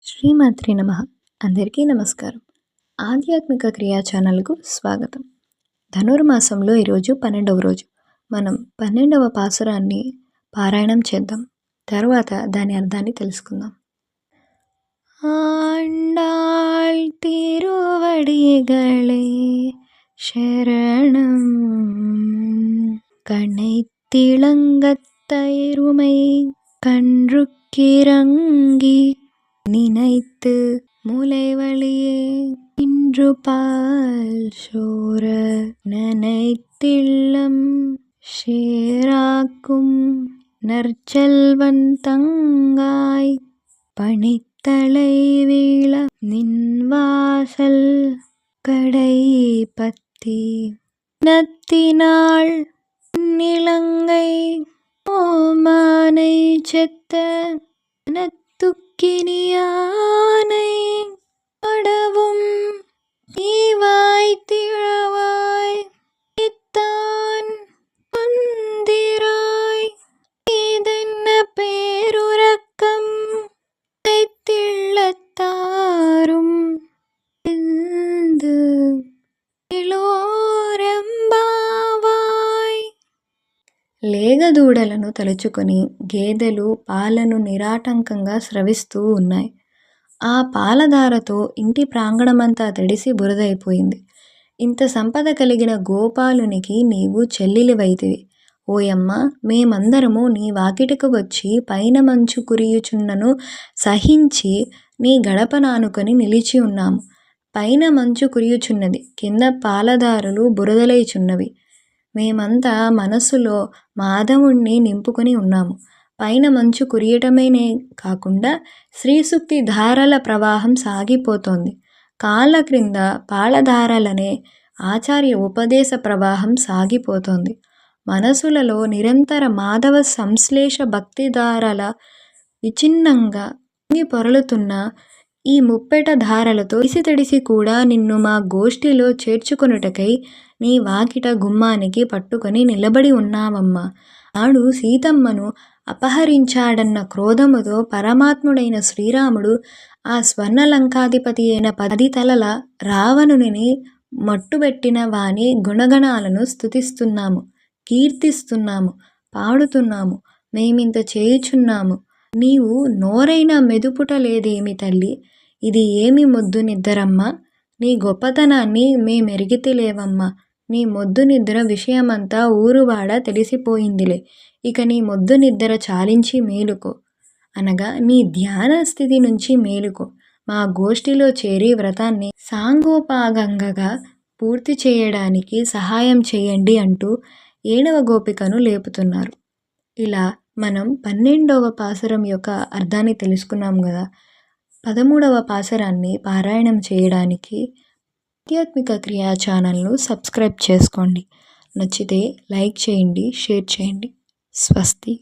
శ్రీమాత్రే నమః. అందరికీ నమస్కారం. ఆధ్యాత్మిక క్రియా ఛానల్కు స్వాగతం. ధనుర్మాసంలో ఈరోజు 12వ రోజు. మనం 12వ పాసురాన్ని పారాయణం చేద్దాం. తర్వాత దాని అర్థాన్ని తెలుసుకుందాం. ఆండాళ్ తిరువడిగళే శరణం கனைத்திளங்கத்தயிருமை கன்றுக்கிறங்கி நினைத்து முலைவழியே இன்று பால் சோர நனைத்திள்ளம் ஷேராக்கும் நற்செல்வன் தங்காய் பணித்தலை வீழ நின்வாசல் கடை பத்தி நத்தினாள் நிலங்கை ஓமானை செத்த நத்துக்கினியானை படவும் நீவாய் திழவாய் இத்தான் மந்திராய் இதென்ன பேருரக்கம் தைத்திள்ளத்தாரும் లేగదూడలను తలుచుకొని గేదెలు పాలను నిరాటంకంగా స్రవిస్తూ ఉన్నాయి. ఆ పాలధారతో ఇంటి ప్రాంగణమంతా తడిసి బురదైపోయింది. ఇంత సంపద కలిగిన గోపాలునికి నీవు చెల్లిలివైతివి. ఓయమ్మ, మేమందరము నీ వాకిటకు వచ్చి పైన మంచు కురియుచున్నను సహించి నీ గడప నానుకొని నిలిచి ఉన్నాము. పైన మంచు కురియుచున్నది, కింద పాలధారలు బురదలైచున్నవి. మేమంతా మనస్సులో మాధవుణ్ణి నింపుకొని ఉన్నాము. పైన మంచు కురియటమేనే కాకుండా శ్రీసూక్తి ధారల ప్రవాహం సాగిపోతోంది. కాళ్ళ క్రింద పాలధారలనే ఆచార్య ఉపదేశ ప్రవాహం సాగిపోతోంది. మనసులలో నిరంతర మాధవ సంశ్లేష భక్తిధారల విచ్ఛిన్నంగా పొరలుతున్న ఈ ముప్పెట ధారలతో తడిసి కూడా నిన్ను మా గోష్ఠిలో చేర్చుకొనుటకై నీ వాకిట గుమ్మానికి పట్టుకొని నిలబడి ఉన్నావమ్మా. నాడు సీతమ్మను అపహరించాడన్న క్రోధముతో పరమాత్ముడైన శ్రీరాముడు ఆ స్వర్ణలంకాధిపతి అయిన 10 తలల రావణుని మట్టుబెట్టిన వాని గుణగణాలను స్తుతిస్తున్నాము, కీర్తిస్తున్నాము, పాడుతున్నాము. మేమింత చేయుచున్నాము, నీవు నోరైన మెదుపుట లేదేమి తల్లి? ఇది ఏమి మొద్దు నిద్దరమ్మా? నీ గొప్పతనాన్ని మేమెరిగితిలేవమ్మా. నీ మొద్దు నిద్ర విషయమంతా ఊరువాడ తెలిసిపోయిందిలే. ఇక నీ మొద్దు నిద్ర చాలించి మేలుకో, అనగా నీ ధ్యాన స్థితి నుంచి మేలుకో. మా గోష్ఠిలో చేరి వ్రతాన్ని సాంగోపాంగంగా పూర్తి చేయడానికి సహాయం చేయండి అంటూ 7వ గోపికను లేపుతున్నారు. ఇలా మనం 12వ పాసురం యొక్క అర్థాన్ని తెలుసుకున్నాం కదా. 13వ పాసురాన్ని పారాయణం చేయడానికి ఆధ్యాత్మిక క్రియా ఛానల్ను సబ్స్క్రైబ్ చేసుకోండి. నచ్చితే లైక్ చేయండి, షేర్ చేయండి. స్వస్తి.